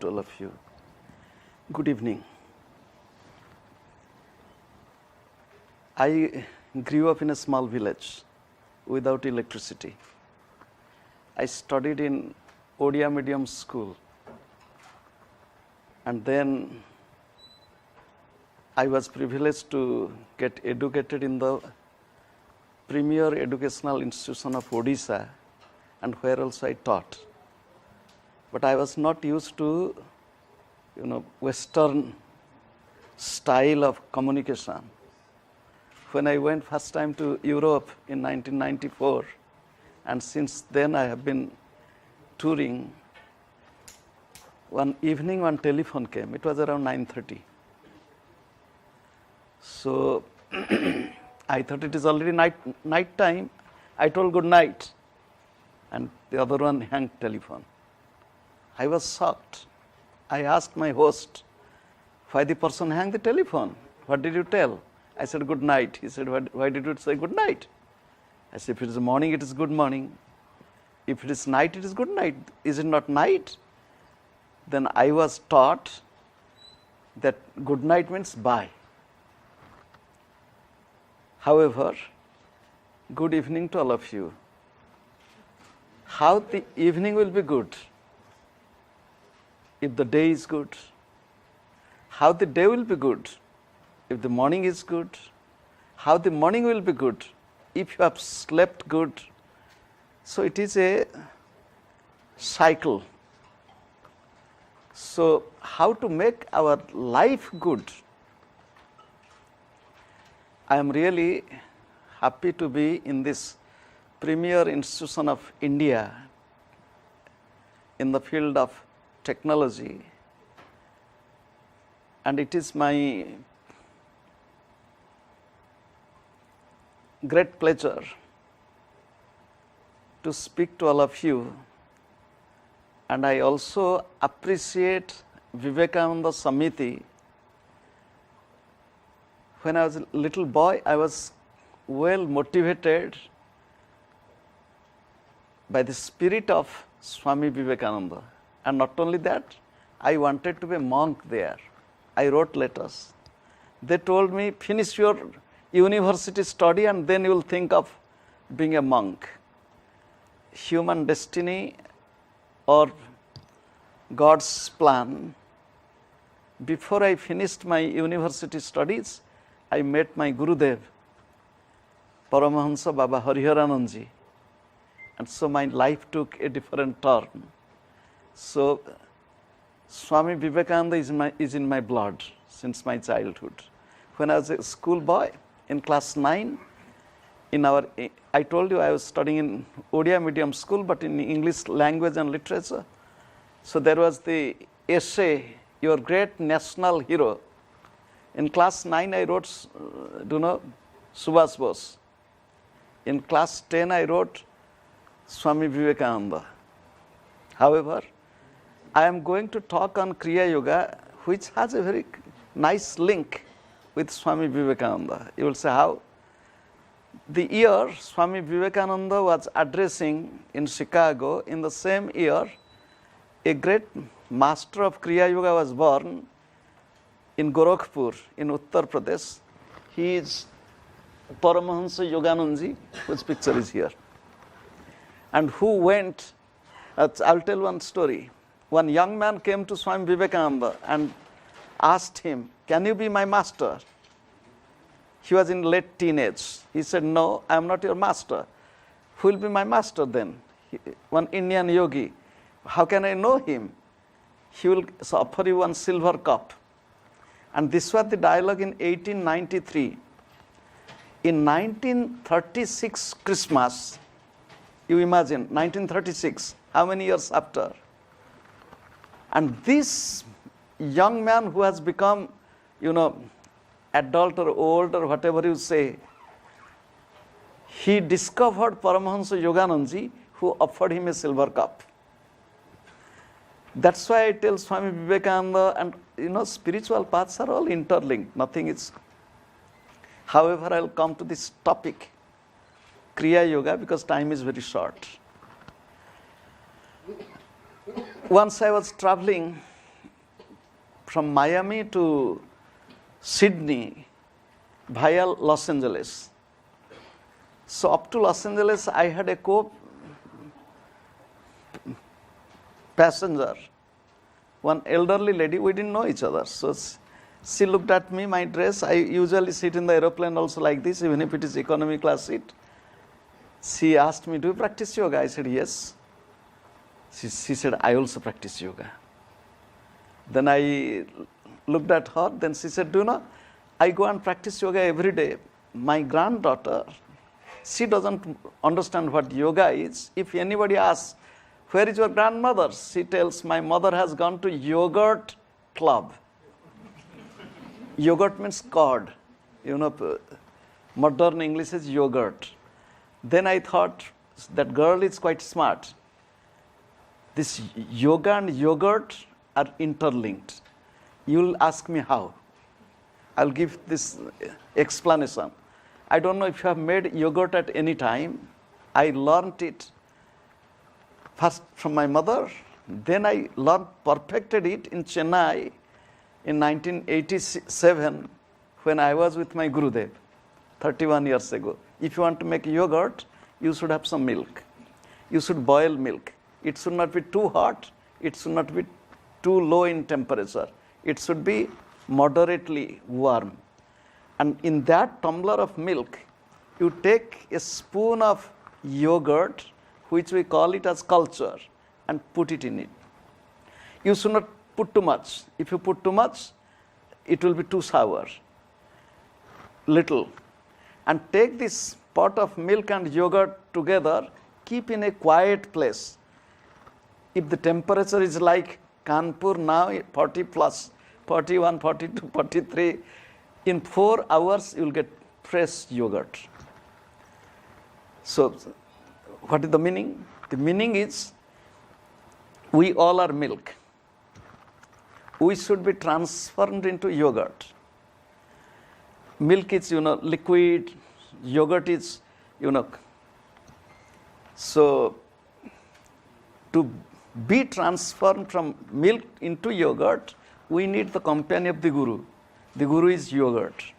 to all of you. Good evening. I grew up in a small village without electricity. I studied in Odia medium school, and then I was privileged to get educated in the premier educational institution of Odisha, and where also I taught. But I was not used to, Western style of communication. When I went first time to Europe in 1994, and since then I have been touring, one evening one telephone came. It was around 9:30. So I thought it is already night time. I told good night, and the other one hung telephone. I was shocked. I asked my host, why the person hung the telephone? What did you tell? I said, good night. He said, why did you say good night? I said, if it is morning, it is good morning. If it is night, it is good night. Is it not night? Then I was taught that good night means bye. However, good evening to all of you. How the evening will be good if the day is good? How the day will be good if the morning is good? How the morning will be good if you have slept good? So it is a cycle. So how to make our life good? I am really happy to be in this premier institution of India in the field of technology, and it is my great pleasure to speak to all of you. And I also appreciate Vivekananda Samiti. When I was a little boy, I was well motivated by the spirit of Swami Vivekananda. And not only that, I wanted to be a monk there. I wrote letters. They told me, finish your university study and then you will think of being a monk. Human destiny or God's plan. Before I finished my university studies, I met my Gurudev, Paramhamsa Baba Hariharanandji, and so my life took a different turn. So Swami Vivekananda is in my blood since my childhood. When I was a school boy in class 9, I told you I was studying in Odia medium school, but in English language and literature. So there was the essay, Your Great National Hero. In class 9, I wrote, Subhash Bose. In class 10, I wrote Swami Vivekananda. However, I am going to talk on Kriya Yoga, which has a very nice link with Swami Vivekananda. You will say how? The year Swami Vivekananda was addressing in Chicago, in the same year, a great master of Kriya Yoga was born in Gorakhpur, in Uttar Pradesh. He is Paramhamsa Yoganandji, whose picture is here. And who went, I'll tell one story. One young man came to Swami Vivekananda and asked him, can you be my master? He was in late teenage. He said, no, I am not your master. Who will be my master then? One Indian yogi. How can I know him? He will offer you one silver cup. And this was the dialogue in 1893. In 1936 Christmas, you imagine, 1936, how many years after? And this young man who has become, adult or old or whatever you say, he discovered Paramhamsa Yoganandji, who offered him a silver cup. That's why I tell Swami Vivekananda, and spiritual paths are all interlinked, nothing is. However, I'll come to this topic, Kriya Yoga, because time is very short. Once I was traveling from Miami to Sydney via Los Angeles. So up to Los Angeles, I had a co-passenger, one elderly lady. We didn't know each other. So she looked at me, my dress. I usually sit in the aeroplane also like this, even if it is economy class seat. She asked me, do you practice yoga? I said, yes. She said, I also practice yoga. Then I looked at her. Then she said, do you know, I go and practice yoga every day. My granddaughter, she doesn't understand what yoga is. If anybody asks, where is your grandmother? She tells, my mother has gone to yogurt club. Yogurt means curd. Modern English is yogurt. Then I thought, that girl is quite smart. This yoga and yogurt are interlinked. You will ask me how. I'll give this explanation. I don't know if you have made yogurt at any time. I learned it first from my mother. Then I perfected it in Chennai in 1987 when I was with my Gurudev, 31 years ago. If you want to make yogurt, you should have some milk. You should boil milk. It should not be too hot. It should not be too low in temperature. It should be moderately warm. And in that tumbler of milk, you take a spoon of yogurt, which we call it as culture, and put it in it. You should not put too much. If you put too much, it will be too sour. Little. And take this pot of milk and yogurt together, keep in a quiet place. If the temperature is like Kanpur now, 40 plus, 41, 42, 43, in 4 hours you will get fresh yogurt. So, what is the meaning? The meaning is, we all are milk. We should be transformed into yogurt. Milk is, liquid. Yogurt is, So, to be transformed from milk into yogurt, we need the company of the Guru. The Guru is yogurt.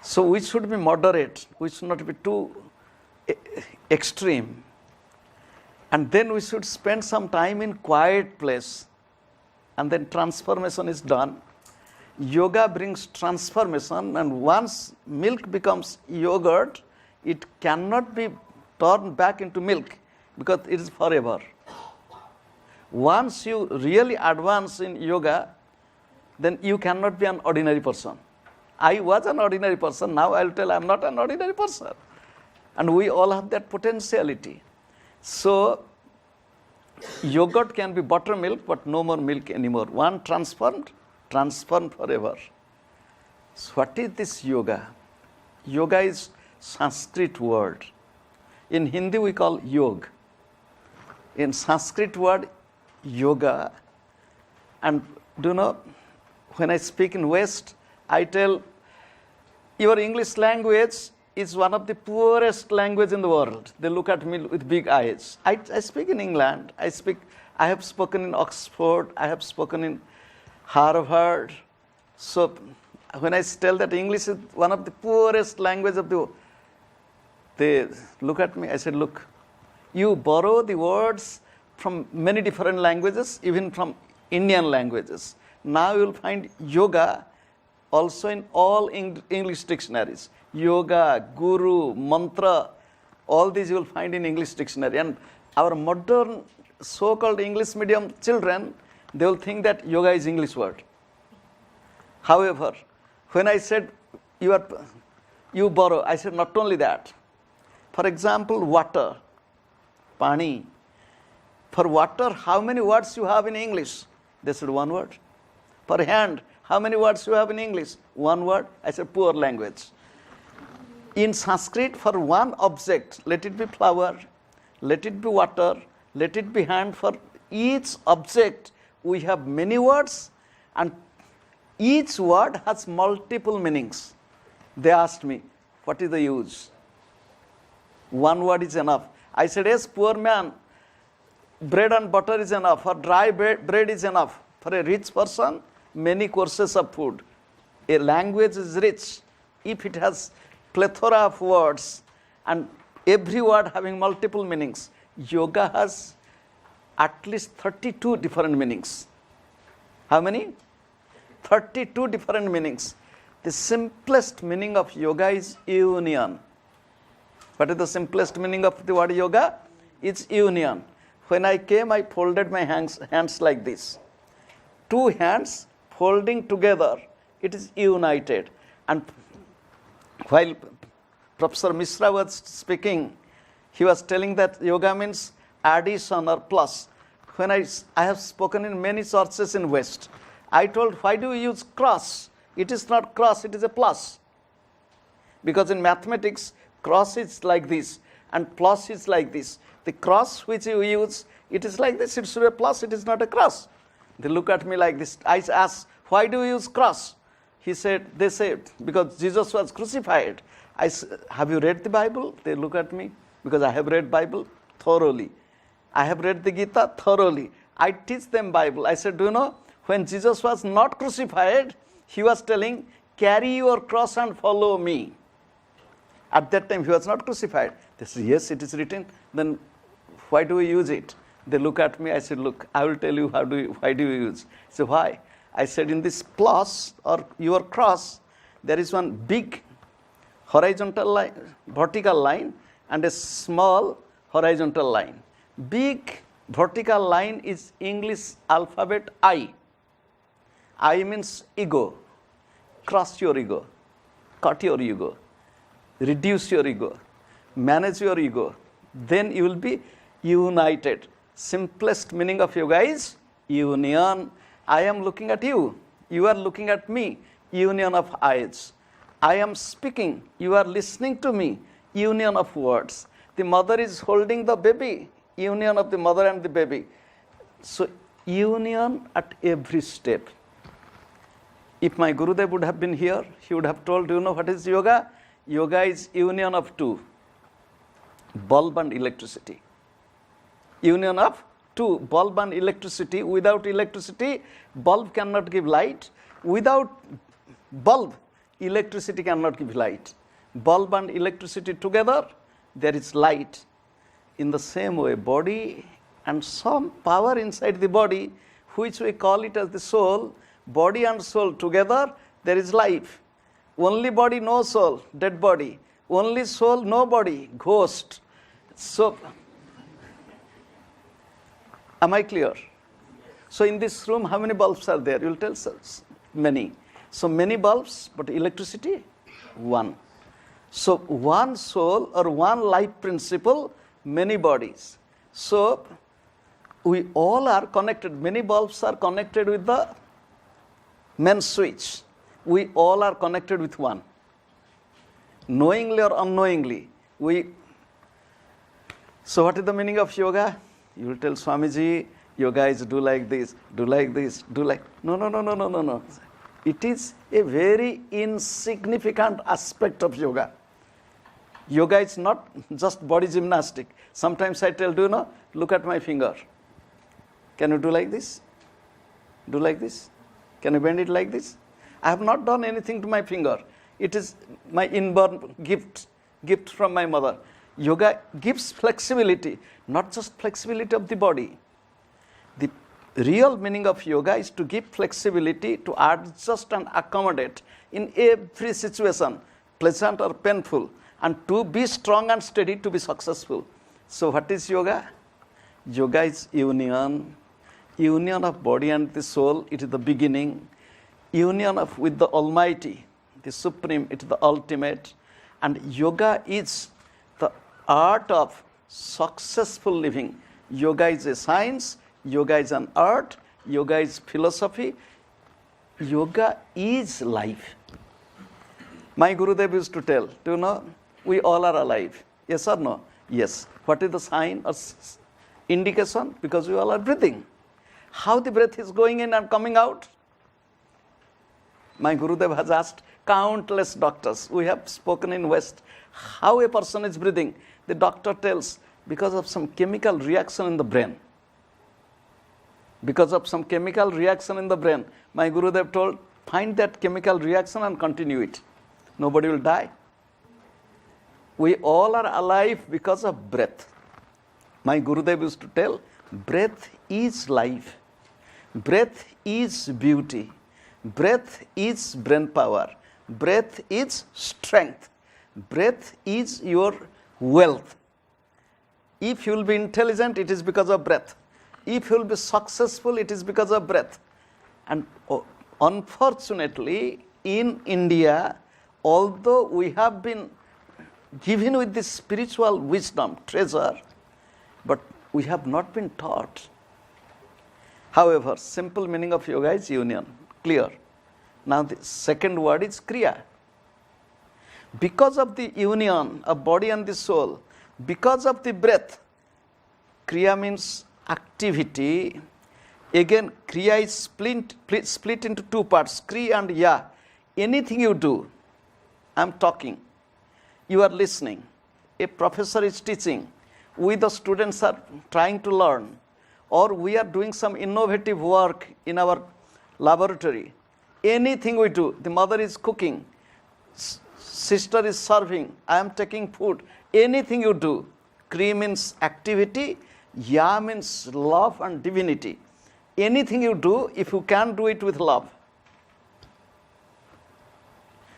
So, we should be moderate. We should not be too extreme. And then we should spend some time in quiet place. And then transformation is done. Yoga brings transformation, and once milk becomes yogurt, it cannot be turned back into milk because it is forever. Once you really advance in yoga, then you cannot be an ordinary person. I was an ordinary person, now I will tell I am not an ordinary person. And we all have that potentiality. So, yogurt can be buttermilk, but no more milk anymore. One transformed forever. So what is this yoga? Yoga is Sanskrit word. In Hindi we call yog. In Sanskrit word, yoga. And do you know, when I speak in West, I tell, your English language is one of the poorest language in the world. They look at me with big eyes. I speak in England. I have spoken in Oxford. I have spoken in Harvard. So when I tell that English is one of the poorest language of the world, they look at me. I said, look, you borrow the words from many different languages, even from Indian languages. Now you will find yoga also in all English dictionaries. Yoga, guru, mantra, all these you will find in English dictionary. And our modern so-called English medium children, they will think that yoga is English word. However, when I said you borrow, I said not only that. For example, water, pani. For water, how many words you have in English? They said one word. For hand, how many words you have in English? One word. I said poor language. In Sanskrit, for one object, let it be flower, let it be water, let it be hand. For each object, we have many words, and each word has multiple meanings. They asked me, what is the use? One word is enough. I said, yes, poor man, bread and butter is enough, or dry bread is enough. For a rich person, many courses of food. A language is rich if it has plethora of words and every word having multiple meanings. Yoga has at least 32 different meanings. How many? 32 different meanings. The simplest meaning of yoga is union. What is the simplest meaning of the word yoga? It's union. When I came, I folded my hands like this. Two hands folding together, it is united. And while Professor Mishra was speaking, he was telling that yoga means addition or plus. When I have spoken in many churches in West, I told, why do you use cross? It is not cross, it is a plus. Because in mathematics, cross is like this and plus is like this. The cross which you use, it is like this, it should be a plus, it is not a cross. They look at me like this. I asked, why do you use cross? They said, because Jesus was crucified. I said, have you read the Bible? They look at me, because I have read Bible thoroughly. I have read the Gita thoroughly. I teach them Bible. I said, do you know, when Jesus was not crucified, he was telling, carry your cross and follow me. At that time, he was not crucified. They said, yes, it is written. Then why do we use it? They look at me. I said, look, I will tell you why do you use. So why? I said, in this plus or your cross, there is one big horizontal line, vertical line, and a small horizontal line. Big vertical line is English alphabet I. I means ego. Crush your ego. Cut your ego. Reduce your ego. Manage your ego. Then you will be united. Simplest meaning of yoga is union. I am looking at you. You are looking at me. Union of eyes. I am speaking. You are listening to me. Union of words. The mother is holding the baby. Union of the mother and the baby. So, union at every step. If my Gurudev would have been here, he would have told, do you know what is yoga? Yoga is union of two. Bulb and electricity. Union of two. Bulb and electricity. Without electricity, bulb cannot give light. Without bulb, electricity cannot give light. Bulb and electricity together, there is light. In the same way, body and some power inside the body, which we call it as the soul, body and soul together, there is life. Only body, no soul, dead body. Only soul, no body, ghost. So, am I clear? So, in this room, how many bulbs are there? You will tell us. Many. So, many bulbs, but electricity? One. So, one soul or one life principle, many bodies. So, we all are connected. Many bulbs are connected with the main switch. We all are connected with one. Knowingly or unknowingly, So, what is the meaning of yoga? You will tell Swamiji, yoga is do like this, do like this, do like. No. It is a very insignificant aspect of yoga. Yoga is not just body gymnastic. Sometimes I tell, do you know, look at my finger. Can you do like this? Do like this? Can you bend it like this? I have not done anything to my finger. It is my inborn gift from my mother. Yoga gives flexibility, not just flexibility of the body. The real meaning of yoga is to give flexibility to adjust and accommodate in every situation, pleasant or painful, and to be strong and steady to be successful. So what is yoga? Yoga is union of body and the soul. It is the beginning. Union with the Almighty, the Supreme, it is the ultimate. And yoga is the art of successful living. Yoga is a science. Yoga is an art. Yoga is philosophy. Yoga is life. My Gurudev used to tell, do you know, we all are alive. Yes or no? Yes. What is the sign or indication? Because we all are breathing. How the breath is going in and coming out? My Gurudev has asked countless doctors. We have spoken in West. How a person is breathing? The doctor tells, because of some chemical reaction in the brain. because of some chemical reaction in the brain. My Gurudev told, find that chemical reaction and continue it. Nobody will die. We all are alive because of breath. My Gurudev used to tell, breath is life. Breath is beauty. Breath is brain power. Breath is strength. Breath is your wealth. If you will be intelligent, it is because of breath. If you will be successful, it is because of breath. And unfortunately, in India, although we have been given with this spiritual wisdom, treasure, but we have not been taught. However, simple meaning of yoga is union, clear. Now the second word is kriya. Because of the union of body and the soul, because of the breath, kriya means activity. Again, kriya is split into two parts, kri and ya. Anything you do, I am talking, you are listening, a professor is teaching, we the students are trying to learn, or we are doing some innovative work in our laboratory. Anything we do, the mother is cooking, sister is serving, I am taking food. Anything you do, kri means activity, ya means love and divinity. Anything you do, if you can do it with love,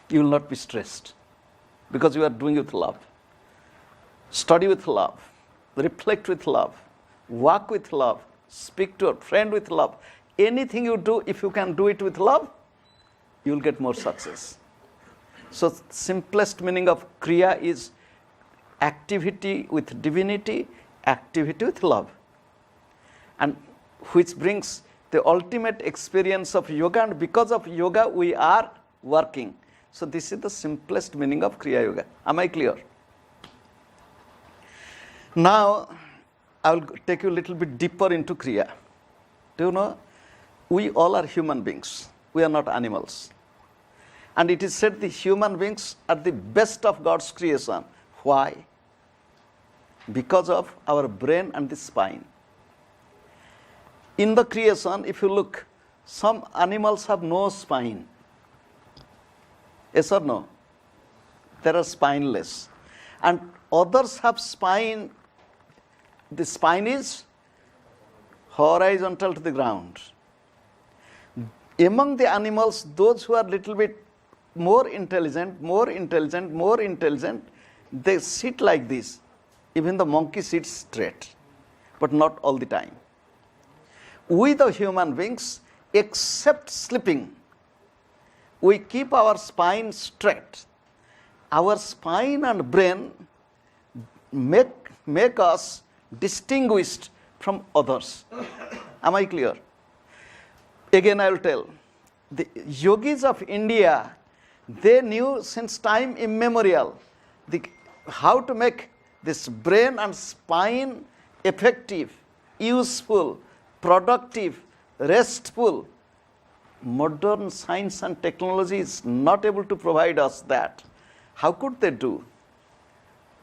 you will not be stressed because you are doing it with love. Study with love, reflect with love, walk with love, speak to a friend with love. Anything you do, if you can do it with love, you will get more success. So simplest meaning of kriya is activity with divinity, activity with love. And which brings the ultimate experience of yoga, and because of yoga we are working. So this is the simplest meaning of kriya yoga. Am I clear? Now I will take you a little bit deeper into kriya. Do you know, we all are human beings. We are not animals. And it is said the human beings are the best of God's creation. Why? Because of our brain and the spine. In the creation, if you look, some animals have no spine. Yes or no? They are spineless. And others have spine. The spine is horizontal to the ground. Among the animals, those who are little bit more intelligent, they sit like this. Even the monkey sits straight, but not all the time. We the human beings, except sleeping, we keep our spine straight. Our spine and brain make us distinguished from others. Am I clear? Again I will tell. The yogis of India, they knew since time immemorial how to make this brain and spine effective, useful, productive, restful. Modern science and technology is not able to provide us that. How could they do?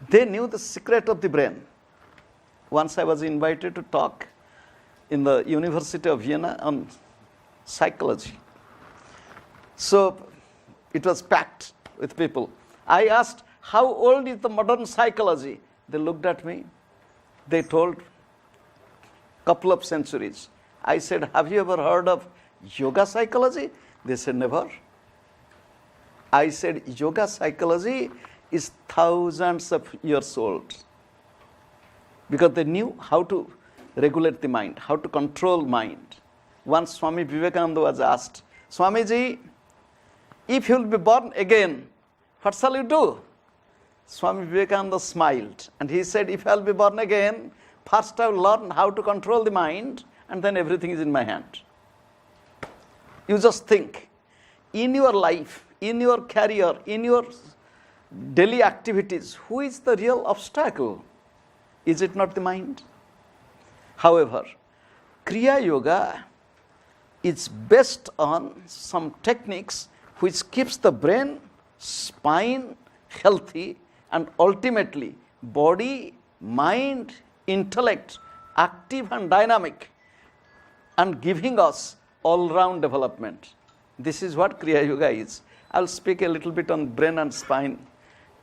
They knew the secret of the brain. Once I was invited to talk in the University of Vienna on psychology. So it was packed with people. I asked, how old is the modern psychology? They looked at me. They told, couple of centuries. I said, have you ever heard of yoga psychology? They said, never. I said, yoga psychology is thousands of years old. Because they knew how to regulate the mind, how to control mind. Once Swami Vivekananda was asked, Swamiji, if you will be born again, what shall you do? Swami Vivekananda smiled and he said, if I will be born again, first I will learn how to control the mind and then everything is in my hand. You just think, in your life, in your career, in your daily activities, who is the real obstacle? Is it not the mind? However, Kriya Yoga is based on some techniques which keeps the brain, spine healthy, and ultimately body, mind, intellect active and dynamic. and giving us all-round development. This is what Kriya Yoga is. I'll speak a little bit on brain and spine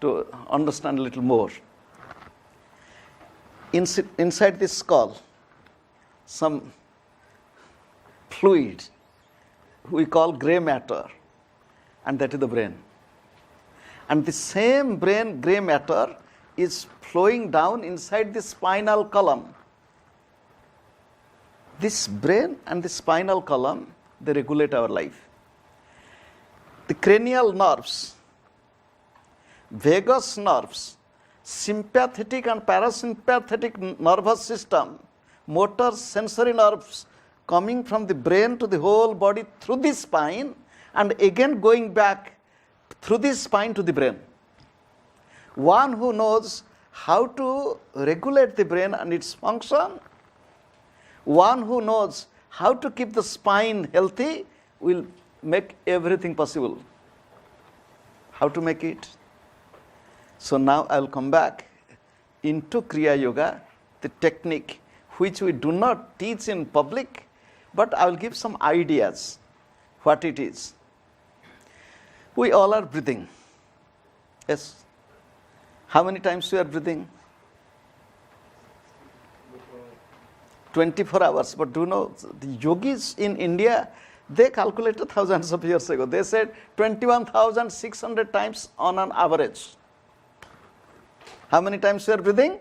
to understand a little more. Inside this skull, some fluid we call grey matter, and that is the brain. And the same brain grey matter is flowing down inside the spinal column. This brain and the spinal column, they regulate our life. The cranial nerves, vagus nerves, sympathetic and parasympathetic nervous system, motor sensory nerves coming from the brain to the whole body through the spine and again going back through the spine to the brain. One who knows how to regulate the brain and its function, one who knows how to keep the spine healthy will make everything possible. How to make it? So now I will come back into Kriya Yoga, the technique which we do not teach in public, but I will give some ideas what it is. We all are breathing. Yes. How many times we are breathing? 24 hours. But do you know, the yogis in India, they calculated thousands of years ago. They said 21,600 times on an average. How many times we are breathing?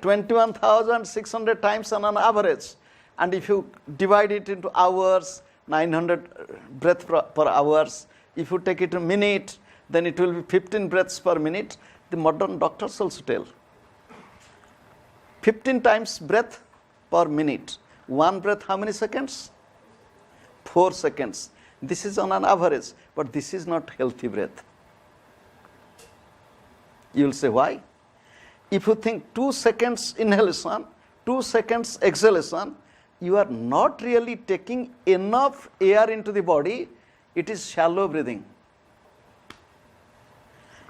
21,600 times on an average. And if you divide it into hours, 900 breaths per hours. If you take it a minute, then it will be 15 breaths per minute. The modern doctors also tell 15 times breath per minute. One breath, how many seconds? 4 seconds. This is on an average, but this is not healthy breath. You will say, why? If you think 2 seconds inhalation, 2 seconds exhalation, you are not really taking enough air into the body. It is shallow breathing.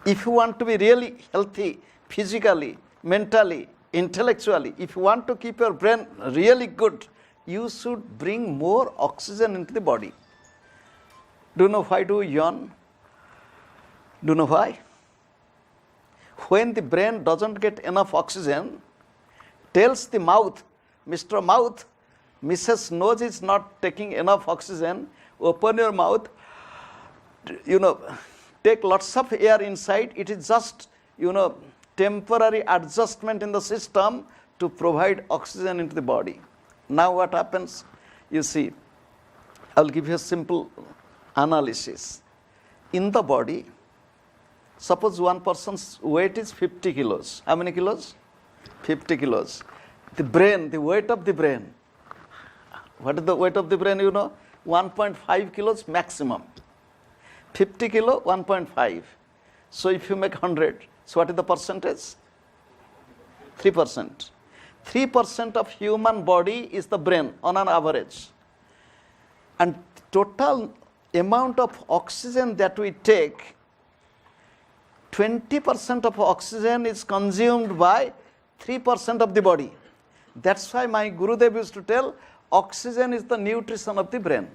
If you want to be really healthy, physically, mentally, intellectually, if you want to keep your brain really good, you should bring more oxygen into the body. Do you know why do we yawn? Do you know why? When the brain doesn't get enough oxygen, tells the mouth, Mr. Mouth, Mrs. Nose is not taking enough oxygen, open your mouth, take lots of air inside. It is just, temporary adjustment in the system to provide oxygen into the body. Now what happens? You see, I'll give you a simple analysis. In the body, suppose one person's weight is 50 kilos. How many kilos? 50 kilos. The brain, the weight of the brain. What is the weight of the brain, 1.5 kilos maximum. 50 kilo, 1.5. So if you make 100, so what is the percentage? 3%. 3% of human body is the brain on an average. And total amount of oxygen that we take, 20% of oxygen is consumed by 3% of the body. That's why my Gurudev used to tell, oxygen is the nutrition of the brain.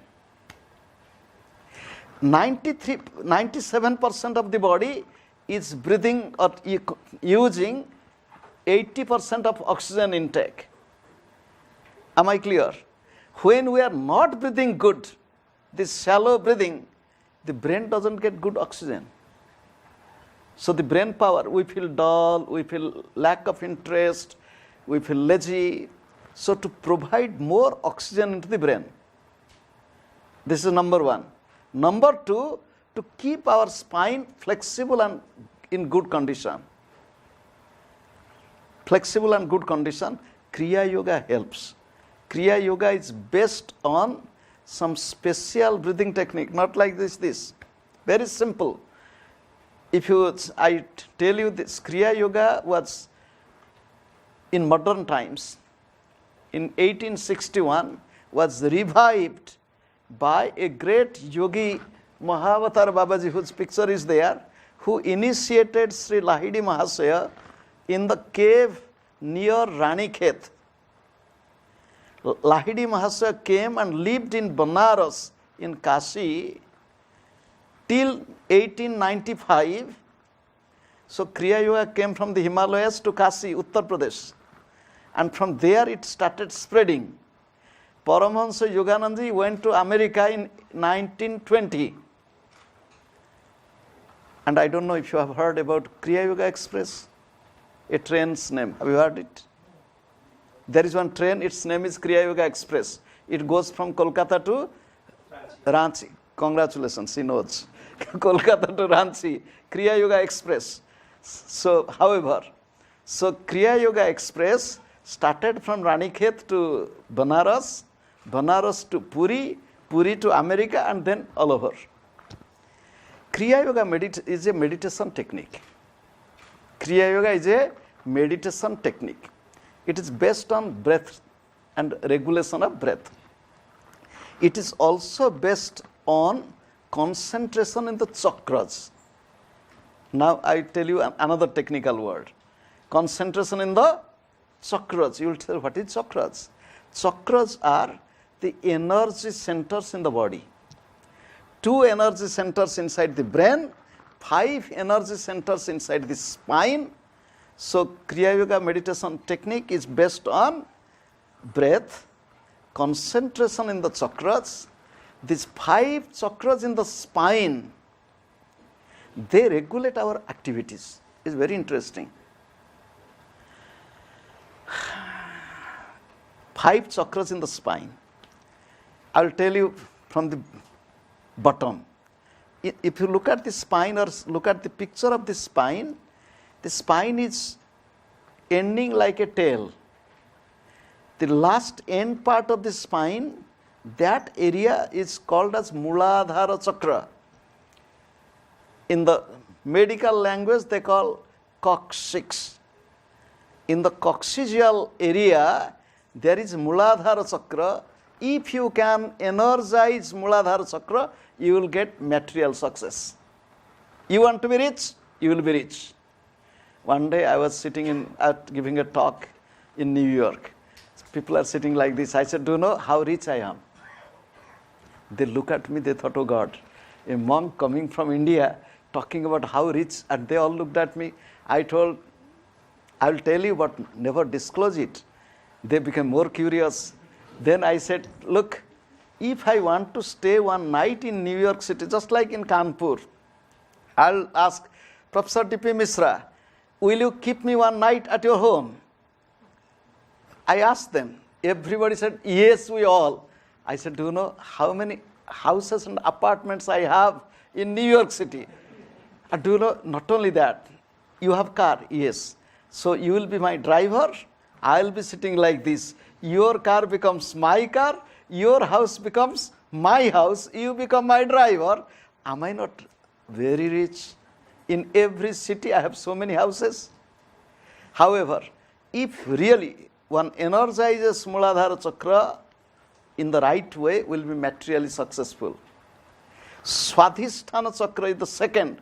97% of the body is breathing or using 80% of oxygen intake. Am I clear? When we are not breathing good, this shallow breathing, the brain doesn't get good oxygen. So the brain power, we feel dull, we feel lack of interest, we feel lazy. So to provide more oxygen into the brain, this is number one. Number two, to keep our spine flexible and in good condition. Flexible and good condition, Kriya Yoga helps. Kriya Yoga is based on some special breathing technique, not like this. Very simple. I tell you this, Kriya Yoga was in modern times, in 1861, was revived by a great yogi, Mahavatar Babaji, whose picture is there, who initiated Sri Lahidi Mahasaya in the cave near Ranikhet. Lahidi Mahasaya came and lived in Banaras in Kashi till 1895. So Kriya Yoga came from the Himalayas to Kashi, Uttar Pradesh. And from there it started spreading. Paramhamsa Yoganandaji went to America in 1920. And I don't know if you have heard about Kriya Yoga Express, a train's name. Have you heard it? There is one train, its name is Kriya Yoga Express. It goes from Kolkata to Ranchi. Congratulations, he knows. Kolkata to Ranchi, Kriya Yoga Express. So, however, Kriya Yoga Express started from Ranikhet to Banaras, Banaras to Puri, Puri to America, and then all over. Kriya Yoga is a meditation technique. Kriya Yoga is a meditation technique. It is based on breath and regulation of breath. It is also based on concentration in the chakras. Now I tell you another technical word. Concentration in the chakras. You will tell what is chakras? Chakras are the energy centers in the body. 2 energy centers inside the brain, 5 energy centers inside the spine. So Kriya Yoga meditation technique is based on breath, concentration in the chakras. These 5 chakras in the spine, they regulate our activities. It's very interesting. 5 chakras in the spine. I'll tell you from the bottom. If you look at the spine or look at the picture of the spine is ending like a tail. The last end part of the spine, that area is called as Muladhara Chakra. In the medical language, they call coccyx. In the coccygeal area, there is Muladhara Chakra. If you can energize Muladhara Chakra, you will get material success. You want to be rich? You will be rich. One day I was sitting giving a talk in New York. People are sitting like this. I said, do you know how rich I am? They look at me, they thought, oh God, a monk coming from India talking about how rich, and they all looked at me. I told, I will tell you, but never disclose it. They became more curious. Then I said, look, if I want to stay one night in New York City, just like in Kanpur, I'll ask, Professor D.P. Misra, will you keep me one night at your home? I asked them. Everybody said, yes, we all. I said, do you know how many houses and apartments I have in New York City? Do you know, not only that, you have car? Yes. So you will be my driver, I will be sitting like this. Your car becomes my car, your house becomes my house, you become my driver. Am I not very rich? In every city I have so many houses. However, if really one energizes Muladhara Chakra in the right way, will be materially successful. Swadhisthana Chakra is the second,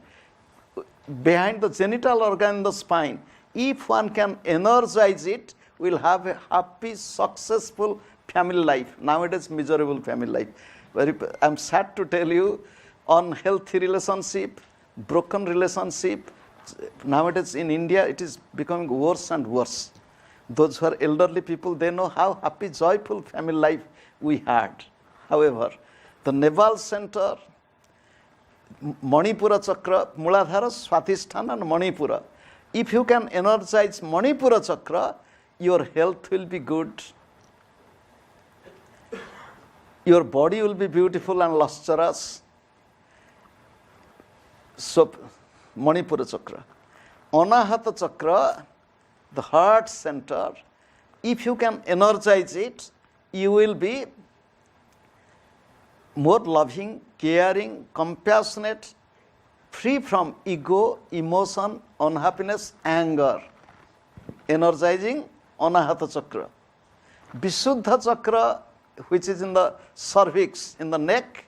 behind the genital organ in the spine. If one can energize it, we'll have a happy, successful family life. Nowadays, miserable family life. I'm sad to tell you, unhealthy relationship, broken relationship. Nowadays in India, it is becoming worse and worse. Those who are elderly people, they know how happy, joyful family life we had. However, the naval center, Manipura Chakra, Muladhara, Swadhisthana and Manipura. If you can energize Manipura Chakra, your health will be good. Your body will be beautiful and lustrous. So, Manipura Chakra. Anahata Chakra, the heart center, if you can energize it, you will be more loving, caring, compassionate, free from ego, emotion, unhappiness, anger. Energizing Anahata Chakra. Visuddha Chakra, which is in the cervix, in the neck,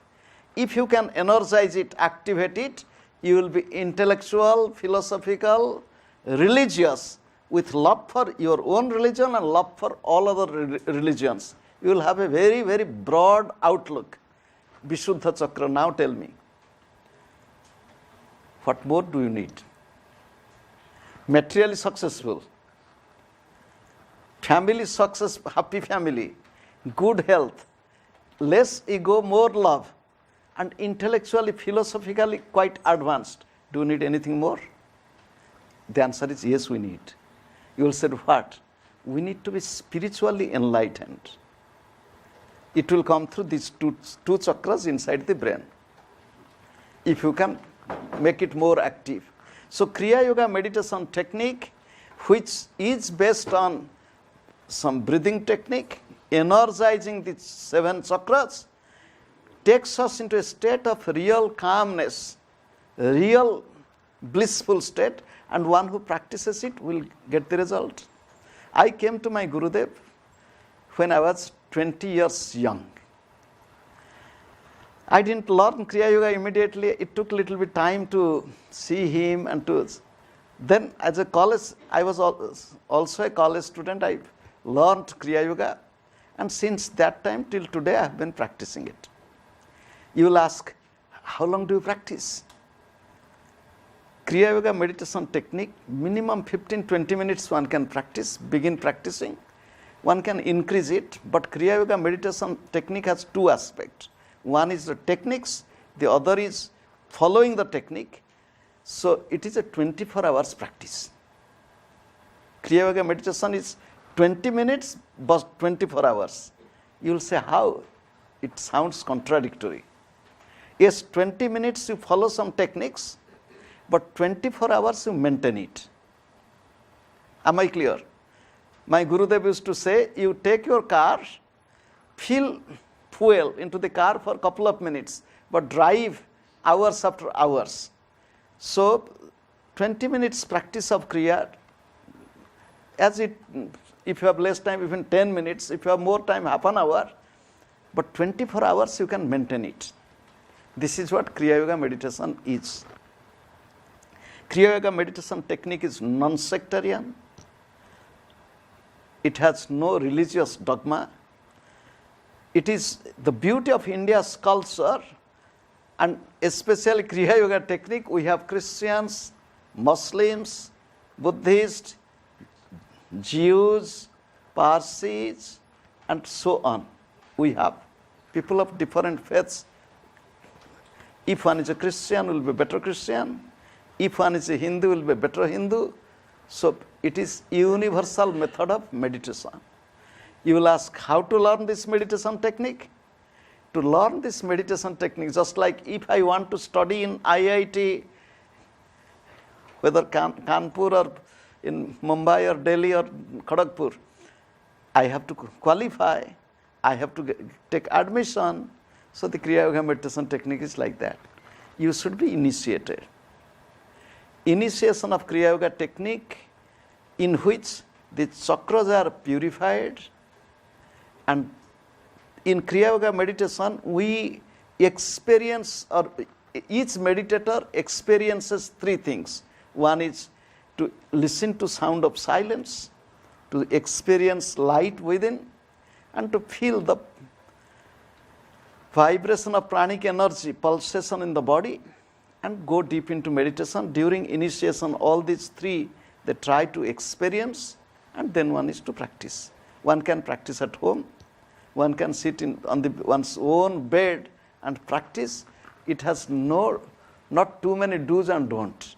if you can energize it, activate it, you will be intellectual, philosophical, religious, with love for your own religion and love for all other religions. you will have a very, very broad outlook. Vishuddha Chakra, now tell me, what more do you need? Materially successful, family success, happy family, good health, less ego, more love, and intellectually, philosophically quite advanced. Do you need anything more? The answer is yes, we need. You will say, what? We need to be spiritually enlightened. It will come through these two chakras inside the brain, if you can make it more active. So Kriya Yoga meditation technique, which is based on some breathing technique, energizing the 7 chakras, takes us into a state of real calmness, real blissful state, and one who practices it will get the result. I came to my Gurudev when I was 20 years young. I didn't learn Kriya Yoga immediately. It took a little bit time to see him and to. Then as a college, I was also a college student. I learned Kriya Yoga, and since that time till today I have been practicing it. You will ask, how long do you practice? Kriya Yoga meditation technique, minimum 15-20 minutes one can practice, begin practicing. One can increase it, but Kriya Yoga meditation technique has 2 aspects. One is the techniques, the other is following the technique. So it is a 24 hours practice. Kriya Yoga meditation is 20 minutes but 24 hours. You will say, how? It sounds contradictory. Yes, 20 minutes you follow some techniques, but 24 hours you maintain it. Am I clear? My Gurudev used to say, you take your car, fill fuel into the car for a couple of minutes, but drive hours after hours. So 20 minutes practice of Kriya, if you have less time, even 10 minutes, if you have more time, half an hour, but 24 hours you can maintain it. This is what Kriya Yoga meditation is. Kriya Yoga meditation technique is non-sectarian. It has no religious dogma. It is the beauty of India's culture, and especially Kriya Yoga technique. We have Christians, Muslims, Buddhists, Jews, Parsis, and so on. We have people of different faiths. If one is a Christian, will be better Christian. If one is a Hindu, will be better Hindu. So it is universal method of meditation. You will ask, how to learn this meditation technique? To learn this meditation technique, just like if I want to study in IIT, whether Kanpur or in Mumbai or Delhi or Kharagpur, I have to qualify, I have to take admission. So the Kriya Yoga meditation technique is like that. You should be initiated. Initiation of Kriya Yoga technique, in which the chakras are purified, and in Kriya Yoga meditation we experience, or each meditator experiences 3 things. One is to listen to sound of silence, to experience light within, and to feel the vibration of pranic energy, pulsation in the body, and go deep into meditation. During initiation, all these 3 they try to experience, and then one is to practice. One can practice at home. One can sit on one's own bed and practice. It has not too many do's and don'ts.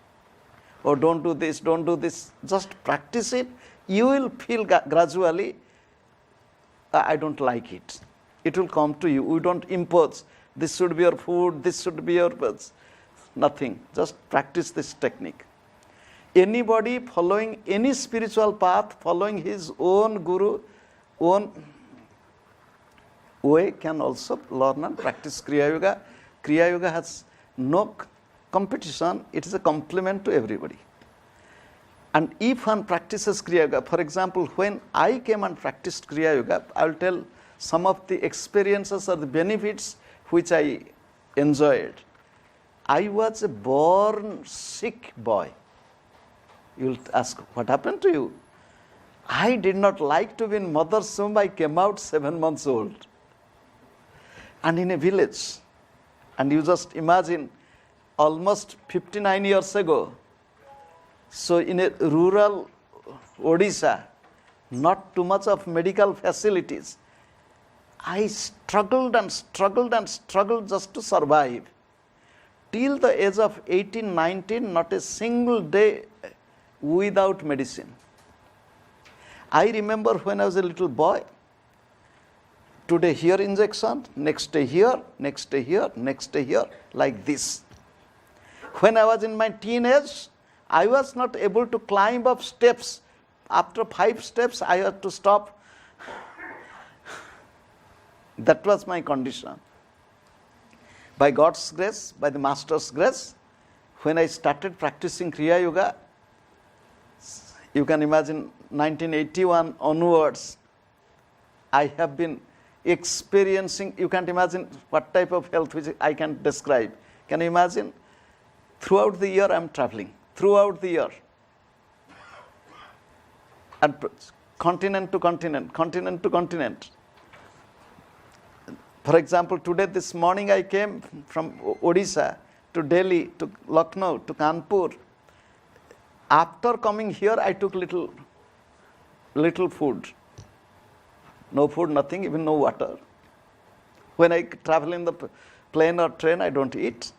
Or don't do this, don't do this. Just practice it. You will feel gradually, I don't like it. It will come to you. We don't impose. This should be your food, this should be your nothing. Just practice this technique. Anybody following any spiritual path, following his own guru, own way, can also learn and practice Kriya Yoga. Kriya Yoga has no competition. It is a complement to everybody. And if one practices Kriya Yoga, for example, when I came and practiced Kriya Yoga, I will tell some of the experiences or the benefits which I enjoyed. I was a born sick boy. You will ask, what happened to you? I did not like to be in mother's womb. I came out 7 months old. And in a village. And you just imagine, almost 59 years ago, so in a rural Odisha, not too much of medical facilities. I struggled and struggled and struggled just to survive. Till the age of 18, 19, not a single day without medicine. I remember when I was a little boy, today here injection, next day here, next day here, next day here, like this. When I was in my teenage, I was not able to climb up steps. After 5 steps, I had to stop. That was my condition. By God's grace, by the Master's grace, when I started practicing Kriya Yoga, you can imagine 1981 onwards, I have been experiencing, you can't imagine what type of health which I can describe. Can you imagine? Throughout the year I am traveling, throughout the year. And continent to continent, continent to continent. For example, today, this morning I came from Odisha to Delhi, to Lucknow, to Kanpur. After coming here, I took little food. No food, nothing, even no water. When I travel in the plane or train, I don't eat.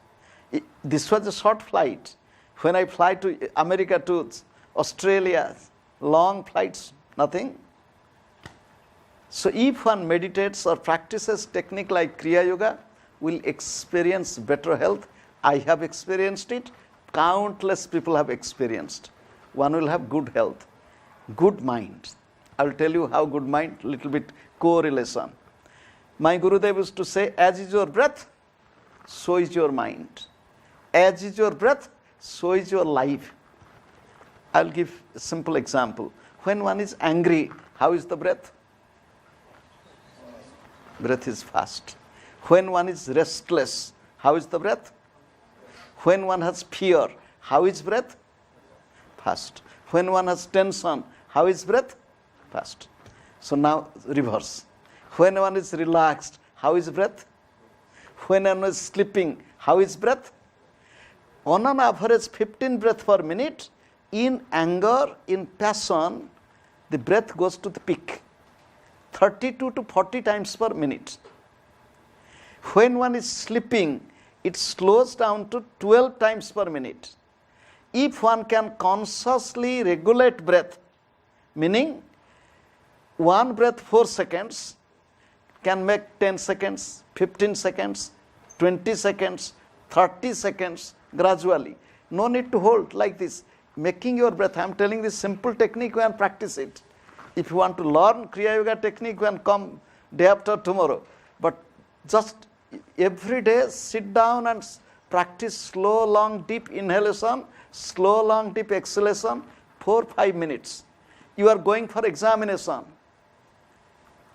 This was a short flight. When I fly to America, to Australia, long flights, nothing. So if one meditates or practices technique like Kriya Yoga, will experience better health. I have experienced it. Countless people have experienced. One will have good health, good mind. I will tell you how good mind, little bit correlation. My Gurudev used to say, as is your breath, so is your mind. As is your breath, so is your life. I will give a simple example. When one is angry, how is the breath? Breath is fast. When one is restless, how is the breath? When one has fear, how is breath? Fast. When one has tension, how is breath? Fast. So now reverse. When one is relaxed, how is breath? When one is sleeping, how is breath? On an average 15 breaths per minute. In anger, in passion, the breath goes to the peak. 32 to 40 times per minute. When one is sleeping, it slows down to 12 times per minute. If one can consciously regulate breath, meaning one breath 4 seconds can make 10 seconds, 15 seconds, 20 seconds, 30 seconds gradually. No need to hold like this. Making your breath, I am telling this simple technique, you can practice it. If you want to learn Kriya Yoga technique, you can come day after tomorrow. But just every day sit down and practice slow, long, deep inhalation, slow, long, deep exhalation, 4-5 minutes. You are going for examination.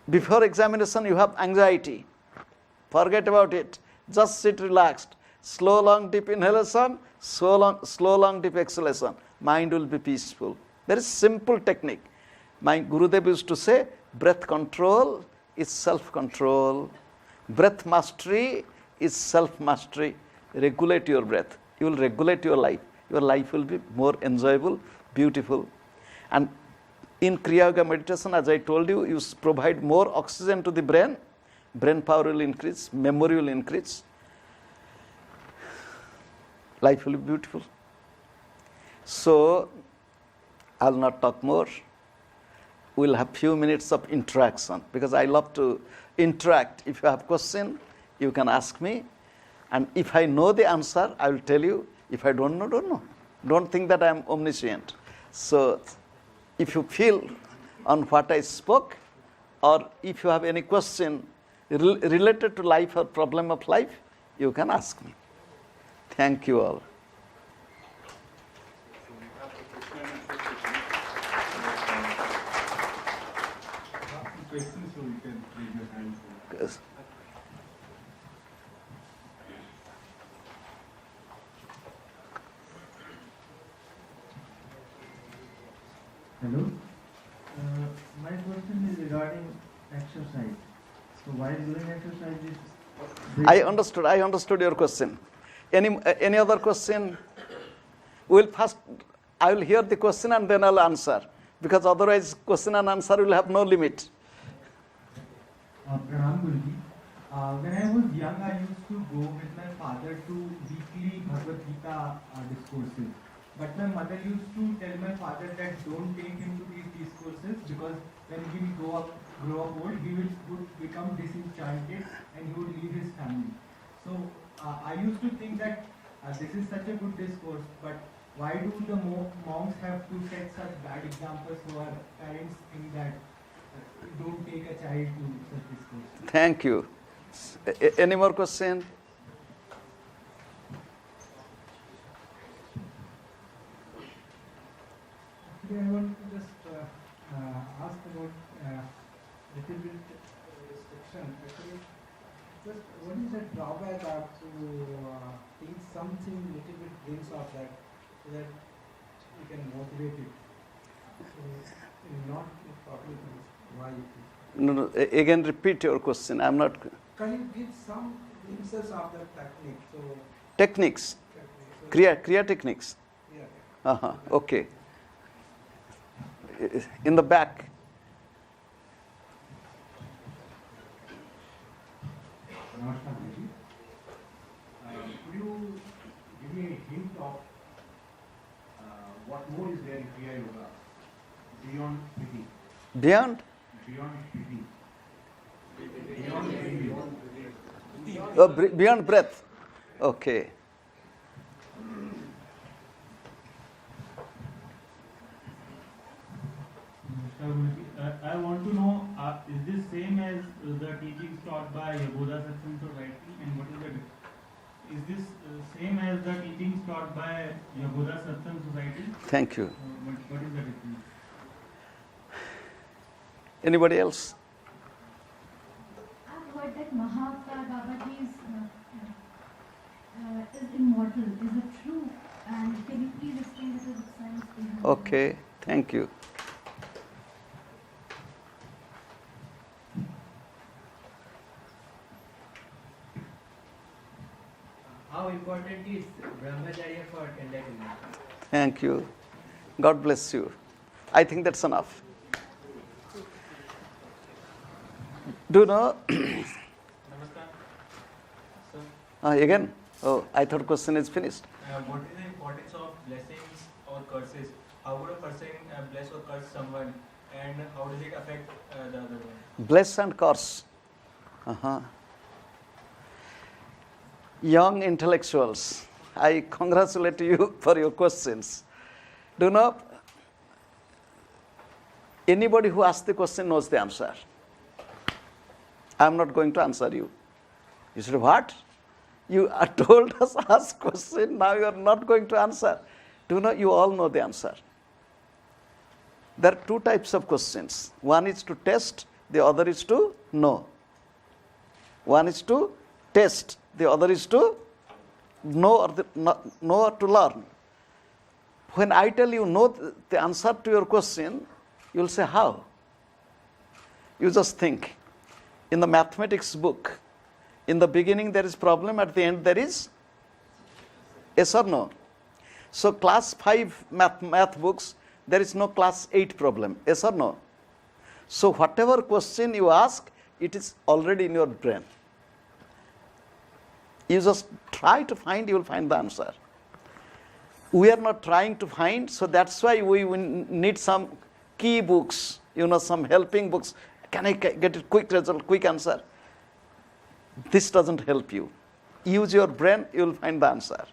Before examination, you have anxiety. Forget about it. Just sit relaxed. Slow, long, deep inhalation, slow, long, deep exhalation. Mind will be peaceful. Very simple technique. My Gurudev used to say, breath control is self-control. Breath mastery is self-mastery. Regulate your breath. You will regulate your life. Your life will be more enjoyable, beautiful. And in Kriya Yoga meditation, as I told you, you provide more oxygen to the brain. Brain power will increase, memory will increase. Life will be beautiful. So, I will not talk more. We will have few minutes of interaction because I love to interact. If you have question, you can ask me. And if I know the answer, I will tell you. If I don't know, don't know. Don't think that I am omniscient. So, if you feel on what I spoke, or if you have any question related to life or problem of life, you can ask me. Thank you all. Questions, so you can raise your hand. Yes. Hello. So while doing exercises, I understood your question. Any other question? I will hear the question and then I'll answer, because otherwise question and answer will have no limit. Pranam Guruji. When I was young, I used to go with my father to weekly Bhagavad Gita discourses. But my mother used to tell my father that don't take him to these discourses, because when he will grow up old, he would become disenchanted and he would leave his family. So I used to think that this is such a good discourse, but why do the monks have to set such bad examples so our parents think that don't take a child to such discourse? Thank you. Any more question? Actually, I want to just ask about little bit restriction. Actually, just what is the drawback of to think something little bit brings off that, so that you can motivate it? So, not properly why it is. No, again repeat your question. I'm not. Can you give some glimpses of that technique? So Techniques. so Kriya techniques. yeah. Okay. In the back. Namaskar, Guruji. Could you give me a hint of what more is there in Kriya Yoga beyond piti? Beyond? Beyond piti. Beyond breathing. Beyond breath. Okay. I want to know, is this same as the teachings taught by Yogoda Satsang Society, and what is the difference? Is this same as the teachings taught by Yogoda Satsang Society? Thank you. What is the difference? Anybody else? I've heard that Mahavtar Babaji is immortal. Is it true? And can you please explain the science behind it? Okay. Thank you. How important is Brahmacharya for enlightenment? Thank you. God bless you. I think that's enough. Do you know? Namaskar. Sir, Again? Oh, I thought question is finished. what is the importance of blessings or curses? How would a person bless or curse someone, and how does it affect the other one? Bless and curse. Young intellectuals, I congratulate you for your questions. Do you know, anybody who asks the question knows the answer. I am not going to answer you. You said, what? You are told us ask question, now you are not going to answer. Do you know, you all know the answer. There are two types of questions. One is to test, the other is to know. One is to test, the other is to know or to learn. When I tell you know the answer to your question, you will say how? You just think. In the mathematics book, in the beginning there is problem, at the end there is yes or no. So class 5 math books, there is no class 8 problem, yes or no. So whatever question you ask, it is already in your brain. You just try to find, you will find the answer. We are not trying to find, so that's why we need some key books, some helping books. Can I get a quick result, quick answer? This doesn't help you. Use your brain, you will find the answer.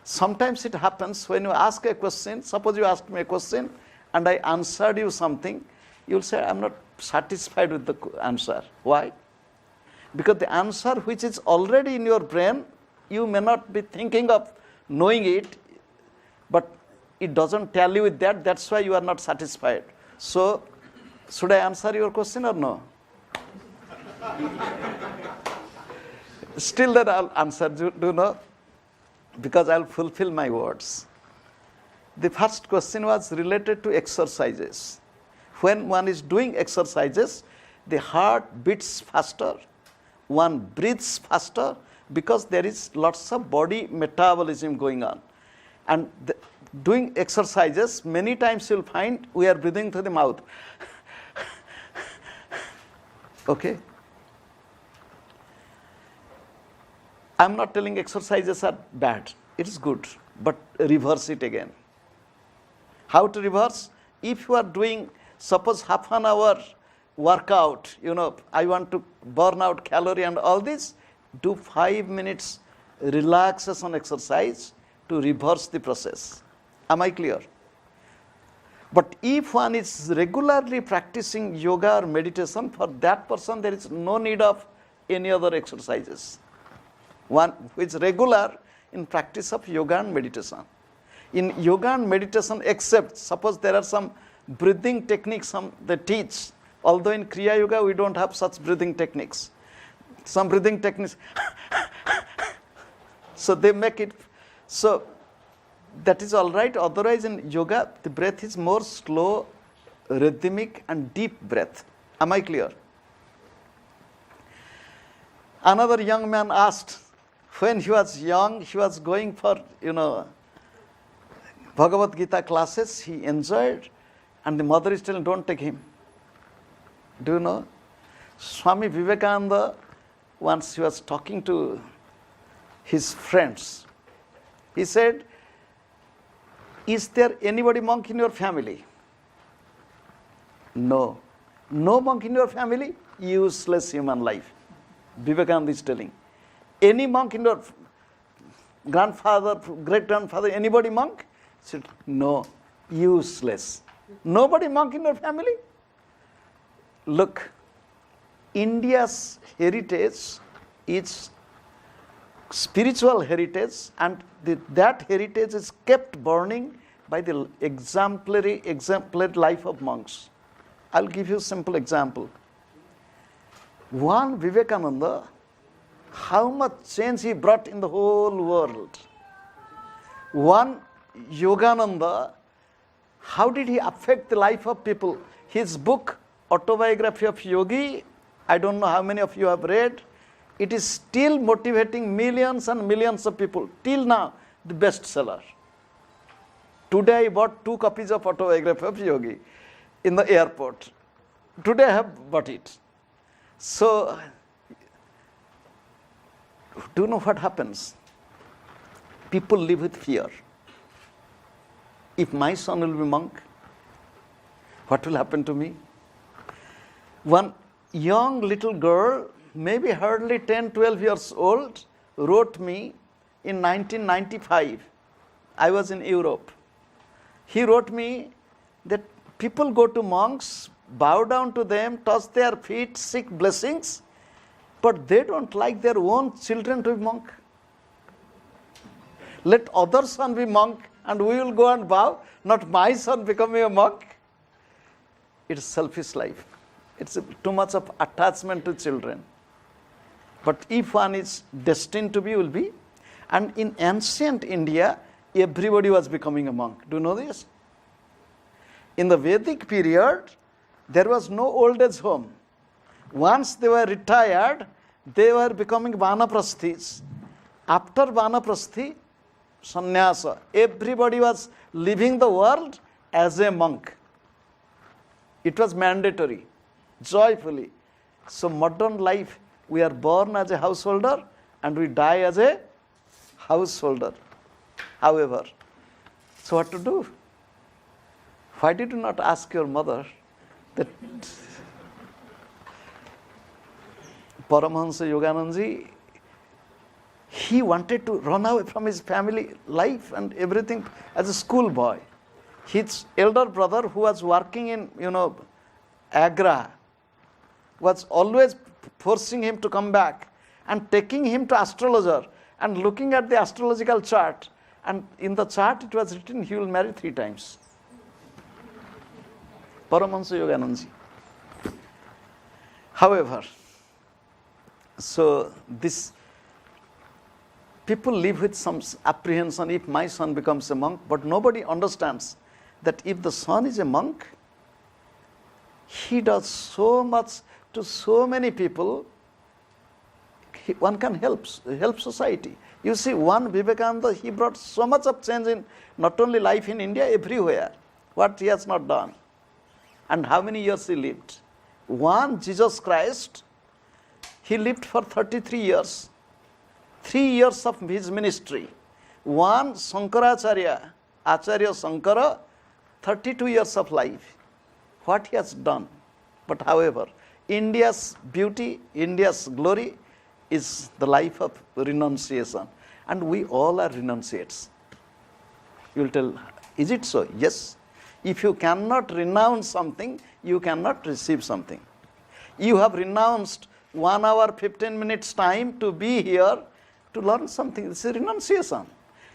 Sometimes it happens when you ask a question, suppose you asked me a question and I answered you something, you will say, I'm not satisfied with the answer. Why? Because the answer which is already in your brain, you may not be thinking of knowing it, but it doesn't tell you that, that's why you are not satisfied. So, should I answer your question or no? Still that I'll answer, do you know? Because I'll fulfill my words. The first question was related to exercises. When one is doing exercises, the heart beats faster one breathes faster because there is lots of body metabolism going on. And doing exercises, many times you'll find we are breathing through the mouth. Okay? I'm not telling exercises are bad. It is good, but reverse it again. How to reverse? If you are doing, suppose half an hour workout, I want to burn out calorie and all this, do 5 minutes relaxation exercise to reverse the process. Am I clear? But if one is regularly practicing yoga or meditation, for that person there is no need of any other exercises. One who is regular in practice of yoga and meditation. In yoga and meditation, except suppose there are some breathing techniques they teach, although in kriya yoga we don't have such breathing techniques. Some breathing techniques, so they make it, so that is all right. Otherwise in yoga, the breath is more slow, rhythmic and deep breath. Am I clear? Another young man asked, when he was young, he was going for, Bhagavad Gita classes, he enjoyed, and the mother is telling, don't take him. Do you know? Swami Vivekananda, once he was talking to his friends, he said, is there anybody monk in your family? No. No monk in your family? Useless human life. Vivekananda is telling. Any monk in your grandfather, great-grandfather, anybody monk? He said, no, useless. Nobody monk in your family? Look, India's heritage is spiritual heritage, and that heritage is kept burning by the exemplary life of monks. I'll give you a simple example. One Vivekananda, how much change he brought in the whole world. One Yogananda, how did he affect the life of people? His book, Autobiography of Yogi, I don't know how many of you have read. It is still motivating millions and millions of people. Till now, the bestseller. Today I bought 2 copies of Autobiography of Yogi in the airport. Today I have bought it. So, do you know what happens? People live with fear. If my son will be monk, what will happen to me? One young little girl, maybe hardly 10, 12 years old, wrote me in 1995. I was in Europe. He wrote me that people go to monks, bow down to them, touch their feet, seek blessings, but they don't like their own children to be monk. Let other son be monk and we will go and bow, not my son becoming a monk. It's selfish life. It's too much of attachment to children. But if one is destined to be, will be. And in ancient India, everybody was becoming a monk. Do you know this? In the Vedic period, there was no old age home. Once they were retired, they were becoming vanaprasthis. After vanaprasthi, sannyasa, everybody was leaving the world as a monk. It was mandatory, joyfully. So modern life, we are born as a householder and we die as a householder. However, so what to do? Why did you not ask your mother that Paramhamsa Yoganandaji, he wanted to run away from his family life and everything as a schoolboy. His elder brother, who was working in, Agra, was always forcing him to come back and taking him to astrologer and looking at the astrological chart. And in the chart it was written he will marry 3 times. Paramhamsa Yoganandaji. However, so this people live with some apprehension if my son becomes a monk, but nobody understands that if the son is a monk, he does so much to so many people one can help society. You see, one Vivekananda, he brought so much of change in not only life in India, everywhere. What he has not done. And how many years he lived. One Jesus Christ, he lived for 33 years. 3 years of his ministry. One Sankaracharya, Acharya Sankara, 32 years of life. What he has done. But however, India's beauty, India's glory is the life of renunciation. And we all are renunciates. You will tell, is it so? Yes. If you cannot renounce something, you cannot receive something. You have renounced 1 hour, 15 minutes time to be here to learn something. This is renunciation.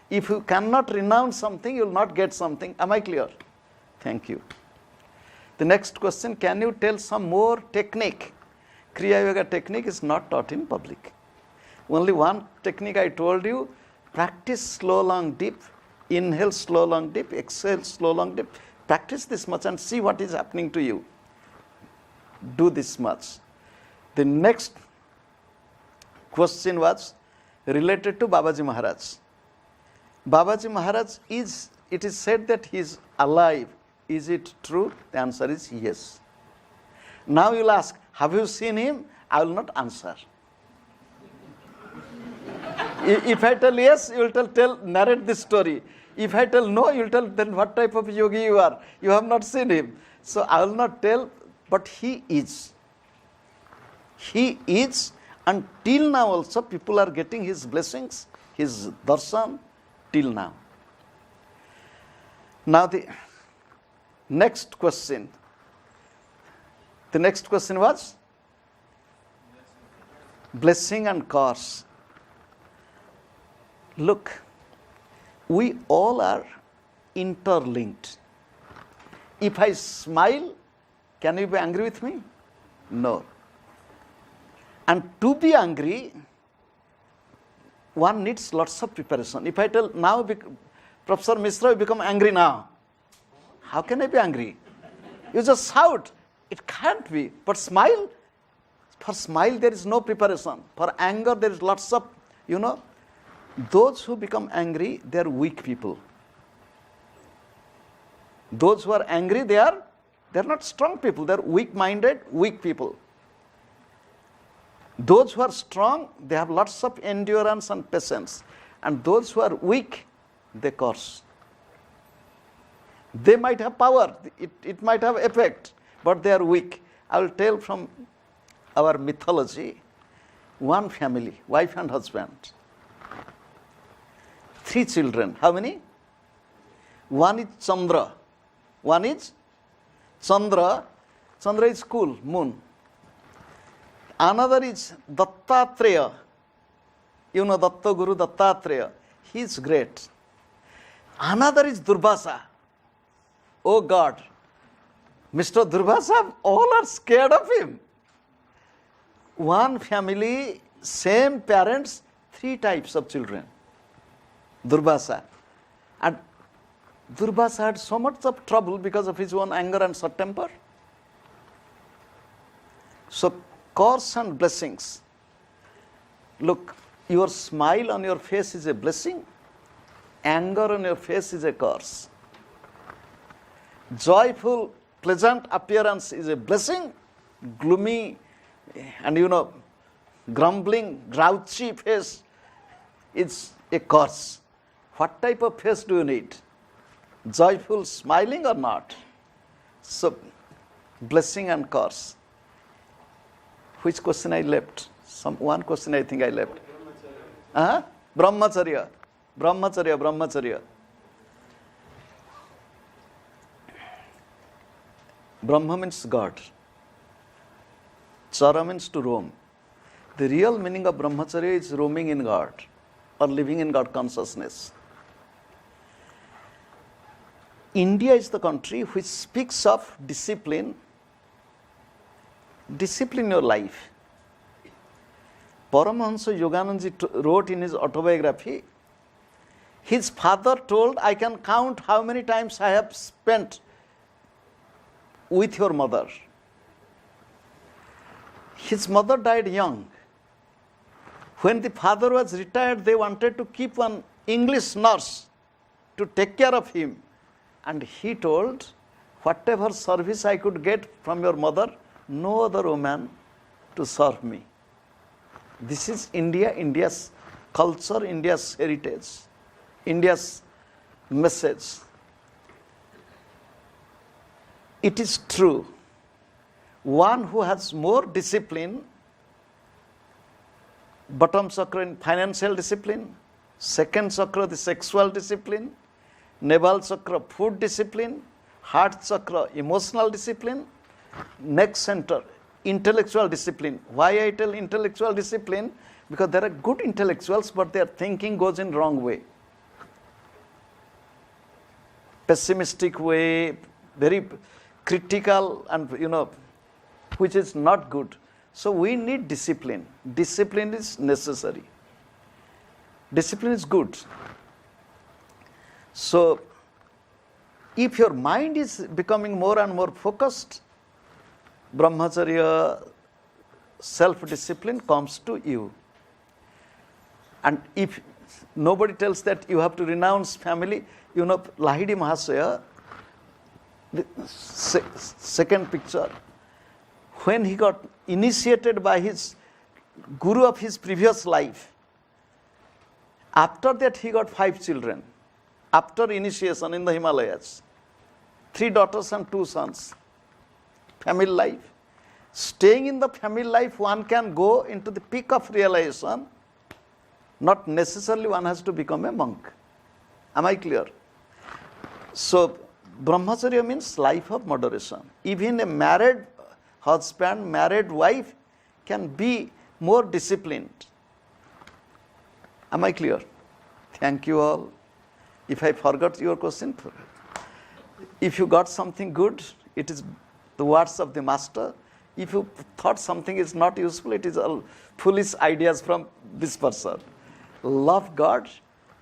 If you cannot renounce something, you will not get something. Am I clear? Thank you. The next question, can you tell some more technique? Kriya Yoga technique is not taught in public. Only one technique I told you, practice slow, long, deep, inhale slow, long, deep, exhale slow, long, deep. Practice this much and see what is happening to you. Do this much. The next question was related to Babaji Maharaj. Babaji Maharaj it is said that he is alive. Is it true? The answer is yes. Now you will ask, have you seen him? I will not answer. If I tell yes, you will tell narrate this story. If I tell no, you will tell then what type of yogi you are. You have not seen him. So I will not tell, but he is. He is, and till now also people are getting his blessings, his darshan, till now. Now the next question. The next question was blessing and curse. Look, we all are interlinked. If I smile, can you be angry with me? No. And to be angry, one needs lots of preparation. If I tell now, Professor Mishra, you become angry now. How can I be angry? You just shout. It can't be. But smile, for smile there is no preparation. For anger there is lots of, those who become angry, they are weak people. Those who are angry, they are not strong people. They are weak-minded, weak people. Those who are strong, they have lots of endurance and patience. And those who are weak, they curse. They might have power, it might have effect, but they are weak. I will tell from our mythology, one family, wife and husband, 3 children. How many? One is Chandra. One is Chandra. Chandra is cool, moon. Another is Dattatreya. You know Datta Guru Dattatreya. He is great. Another is Durvasa. Oh God, Mr. Durvasa, all are scared of him. One family, same parents, 3 types of children. Durvasa. And Durvasa had so much of trouble because of his own anger and short temper. So, curse and blessings. Look, your smile on your face is a blessing. Anger on your face is a curse. Joyful, pleasant appearance is a blessing. Gloomy and grumbling, grouchy face is a curse. What type of face do you need? Joyful, smiling or not? So, blessing and curse. Which question I left? One question I think I left. Brahmacharya. Brahmacharya. Brahma means God. Chara means to roam. The real meaning of brahmacharya is roaming in God or living in God consciousness. India is the country which speaks of discipline. Discipline your life. Paramhamsa Yoganandaji wrote in his autobiography, his father told, I can count how many times I have spent with your mother. His mother died young. When the father was retired, they wanted to keep one English nurse to take care of him. And he told, whatever service I could get from your mother, no other woman to serve me. This is India, India's culture, India's heritage, India's message. It is true. One who has more discipline, bottom chakra in financial discipline, second chakra the sexual discipline, navel chakra food discipline, heart chakra emotional discipline, neck center intellectual discipline. Why I tell intellectual discipline? Because there are good intellectuals, but their thinking goes in wrong way. Pessimistic way, very critical, and which is not good. So we need discipline. Discipline is necessary. Discipline is good. So if your mind is becoming more and more focused, brahmacharya, self-discipline comes to you. And if nobody tells that you have to renounce family, Lahidi Mahasaya, the second picture, when he got initiated by his guru of his previous life, after that he got 5 children. After initiation in the Himalayas, 3 daughters and 2 sons. Family life. Staying in the family life, one can go into the peak of realization. Not necessarily one has to become a monk. Am I clear? So, brahmacharya means life of moderation. Even a married husband, married wife can be more disciplined. Am I clear? Thank you all. If I forgot your question, if you got something good, it is the words of the master. If you thought something is not useful, it is all foolish ideas from this person. Love God.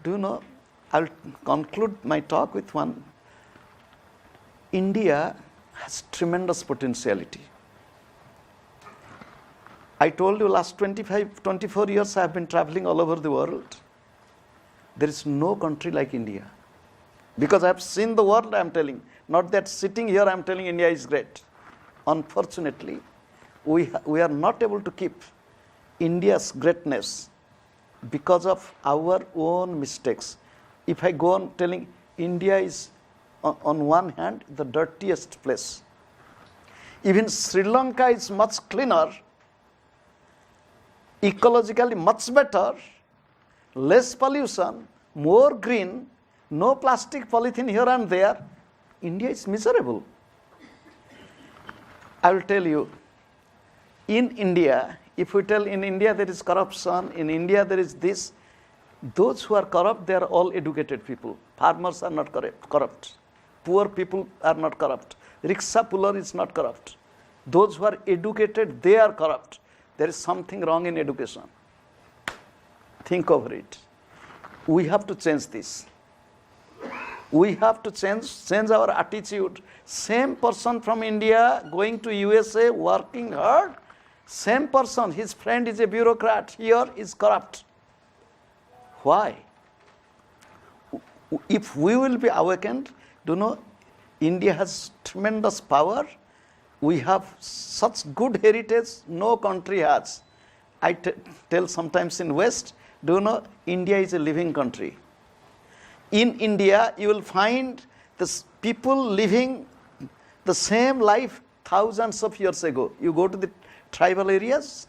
Do you know, I will conclude my talk with one. India has tremendous potentiality. I told you last 24 years I have been traveling all over the world. There is no country like India. Because I have seen the world, I am telling. Not that sitting here I am telling India is great. Unfortunately, we are not able to keep India's greatness because of our own mistakes. If I go on telling India is on one hand the dirtiest place. Even Sri Lanka is much cleaner, ecologically much better, less pollution, more green, no plastic polythene here and there. India is miserable. I will tell you, in India, if we tell in India there is corruption, in India there is this, those who are corrupt, they are all educated people. Farmers are not corrupt. Poor people are not corrupt. Rickshaw puller is not corrupt. Those who are educated, they are corrupt. There is something wrong in education. Think over it. We have to change this. We have to change our attitude. Same person from India going to USA, working hard. Same person, his friend is a bureaucrat, here is corrupt. Why? If we will be awakened, do you know, India has tremendous power. We have such good heritage, no country has. I tell sometimes in West, do you know, India is a living country. In India, you will find the people living the same life thousands of years ago. You go to the tribal areas,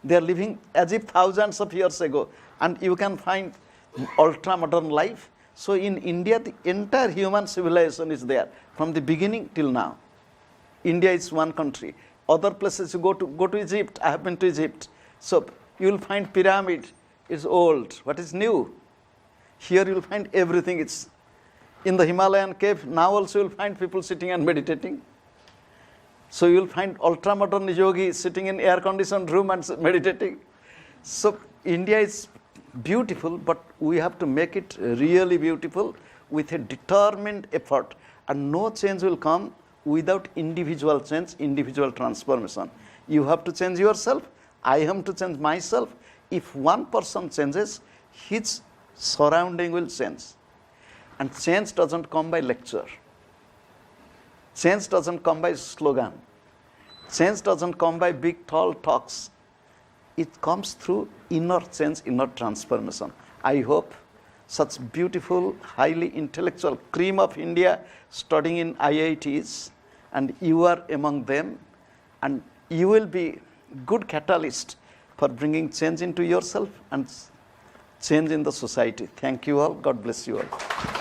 they are living as if thousands of years ago, and you can find ultra-modern life. So in India, the entire human civilization is there, from the beginning till now. India is one country. Other places you go to Egypt, I have been to Egypt. So you will find pyramid is old. What is new? Here you will find everything. It's in the Himalayan cave. Now also you will find people sitting and meditating. So you will find ultra-modern yogis sitting in air-conditioned room and meditating. So India is beautiful, but we have to make it really beautiful with a determined effort. And no change will come without individual change, individual transformation. You have to change yourself. I have to change myself. if one person changes, his surrounding will change. And change doesn't come by lecture. Change doesn't come by slogan. Change doesn't come by big, tall talks. It comes through inner change, inner transformation. I hope such beautiful, highly intellectual cream of India studying in IITs, and you are among them, and you will be good catalyst for bringing change into yourself and change in the society. Thank you all. God bless you all.